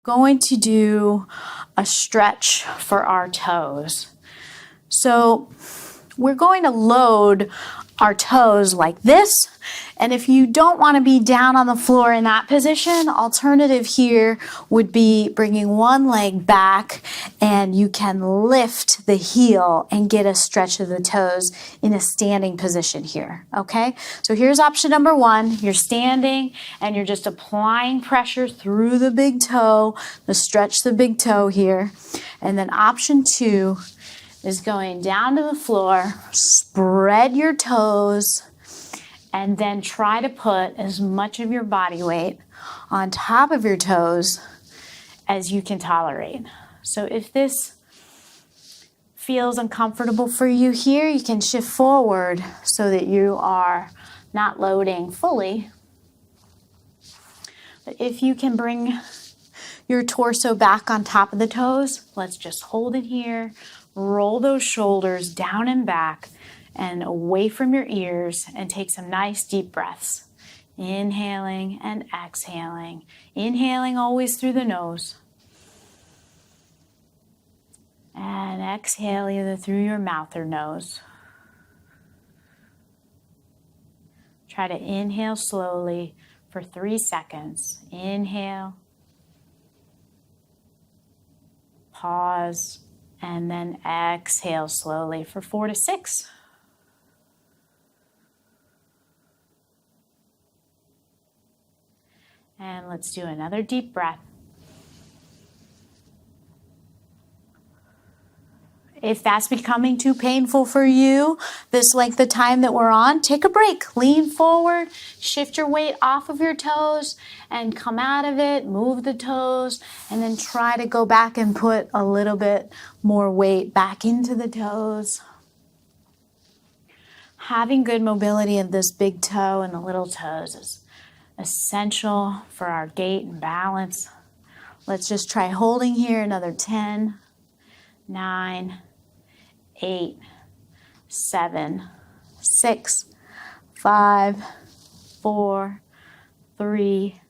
Going to do a stretch for our toes. So we're going to load our toes like this. And if you don't want to be down on the floor in that position, alternative here would be bringing one leg back, and you can lift the heel and get a stretch of the toes in a standing position here, okay? So here's option number one. You're standing and you're just applying pressure through the big toe to stretch the big toe here. And then option two is going down to the floor, spread your toes, and then try to put as much of your body weight on top of your toes as you can tolerate. So if this feels uncomfortable for you here, you can shift forward so that you are not loading fully. But if you can bring your torso back on top of the toes, let's just hold it here. Roll those shoulders down and back and away from your ears, and take some nice deep breaths. Inhaling and exhaling. Inhaling always through the nose. And exhale either through your mouth or nose. Try to inhale slowly for 3 seconds. Inhale. Pause. And then exhale slowly for 4 to 6. And let's do another deep breath. If that's becoming too painful for you, this length of time that we're on, take a break. Lean forward, shift your weight off of your toes, and come out of it, move the toes, and then try to go back and put a little bit more weight back into the toes. Having good mobility of this big toe and the little toes is essential for our gait and balance. Let's just try holding here another 10, 9, 8, 7, 6, 5, 4, 3,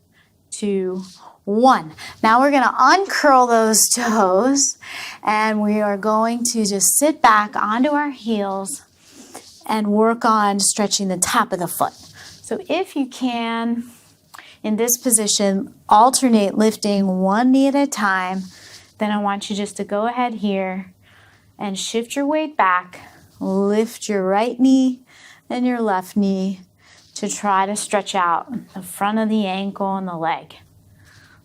2, 1. Now we're going to uncurl those toes, and we are going to just sit back onto our heels and work on stretching the top of the foot. So if you can, in this position, alternate lifting one knee at a time. Then I want you just to go ahead here and shift your weight back. Lift your right knee and your left knee to try to stretch out the front of the ankle and the leg.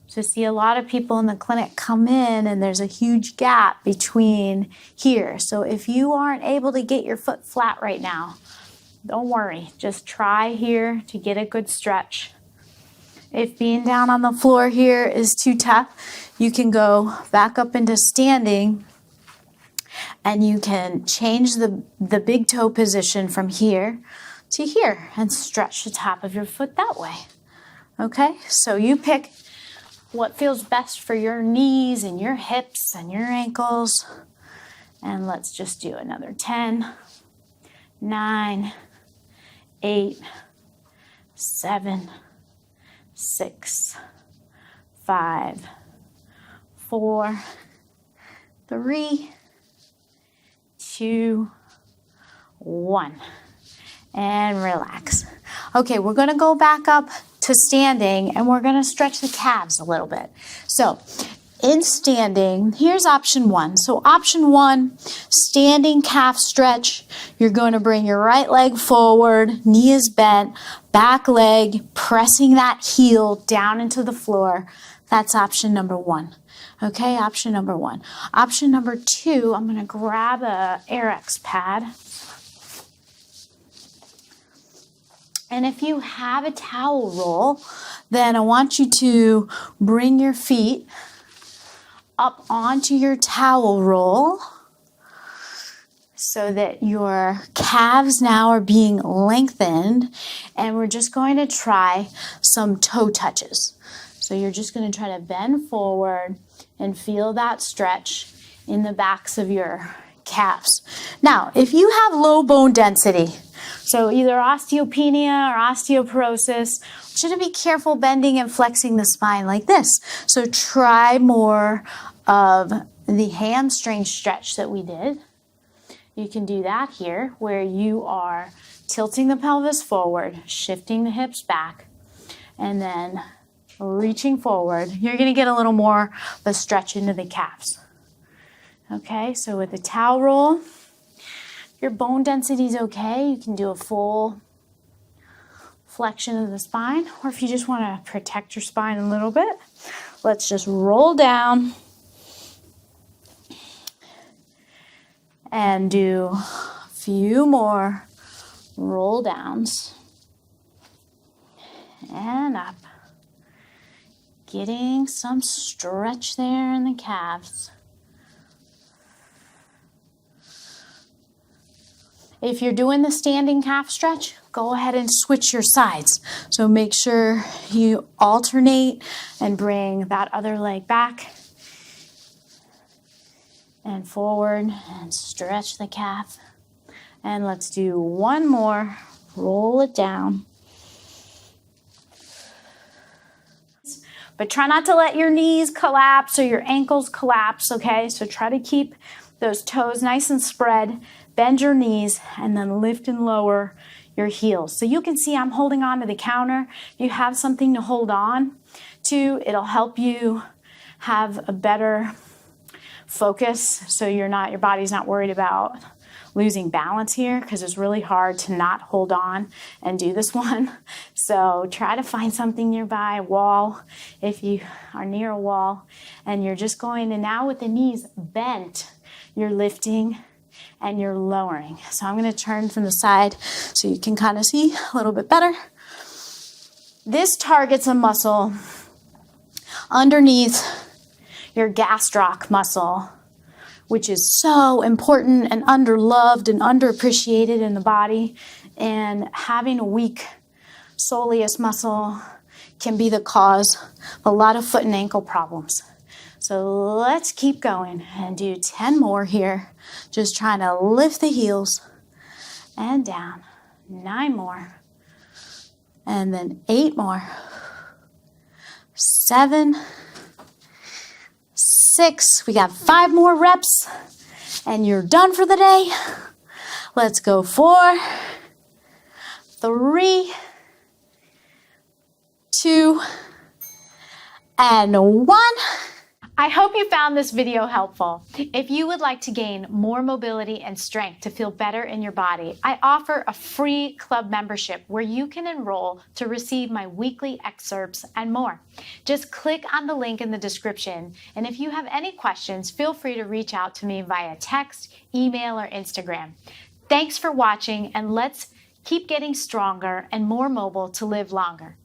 So see a lot of people in the clinic come in and there's a huge gap between here. So if you aren't able to get your foot flat right now, don't worry. Just try here to get a good stretch. If being down on the floor here is too tough, you can go back up into standing, and you can change the big toe position from here to here and stretch the top of your foot that way. Okay, so you pick what feels best for your knees and your hips and your ankles. And let's just do another 10, 9, 8, 7, 6, 5, 4, 3, 2, 1. And relax. Okay, we're going to go back up to standing, and we're going to stretch the calves a little bit. So in standing, here's option one. So option one, standing calf stretch. You're going to bring your right leg forward, knee is bent, back leg, pressing that heel down into the floor. That's option number one. Okay, option number one. Option number two, I'm going to grab a Airex pad. And if you have a towel roll, then I want you to bring your feet up onto your towel roll so that your calves now are being lengthened, and we're just going to try some toe touches. So you're just going to try to bend forward and feel that stretch in the backs of your calves. Now, if you have low bone density, so either osteopenia or osteoporosis, you should be careful bending and flexing the spine like this. So try more of the hamstring stretch that we did. You can do that here where you are tilting the pelvis forward, shifting the hips back, and then reaching forward. You're going to get a little more of a stretch into the calves. Okay, so with the towel roll, your bone density is okay. You can do a full flexion of the spine, or if you just want to protect your spine a little bit, let's just roll down and do a few more roll downs and up. Getting some stretch there in the calves. If you're doing the standing calf stretch, go ahead and switch your sides. So make sure you alternate and bring that other leg back and forward and stretch the calf. And let's do one more. Roll it down. But try not to let your knees collapse or your ankles collapse, okay? So try to keep those toes nice and spread. Bend your knees and then lift and lower your heels. So you can see I'm holding on to the counter. If you have something to hold on to, it'll help you have a better focus so your body's not worried about losing balance here, because it's really hard to not hold on and do this one. So try to find something nearby, a wall, if you are near a wall, and you're just going to now with the knees bent, you're lifting and you're lowering. So I'm going to turn from the side so you can kind of see a little bit better. This targets a muscle underneath your gastroc muscle, which is so important and underloved and underappreciated in the body. And having a weak soleus muscle can be the cause of a lot of foot and ankle problems. So let's keep going and do 10 more here. Just trying to lift the heels and down. 9 more. And then 8 more. 7, 6, we got 5 more reps and you're done for the day. Let's go 4, 3, 2, and 1. I hope you found this video helpful. If you would like to gain more mobility and strength to feel better in your body, I offer a free club membership where you can enroll to receive my weekly excerpts and more. Just click on the link in the description, and if you have any questions, feel free to reach out to me via text, email, or Instagram. Thanks for watching, and let's keep getting stronger and more mobile to live longer.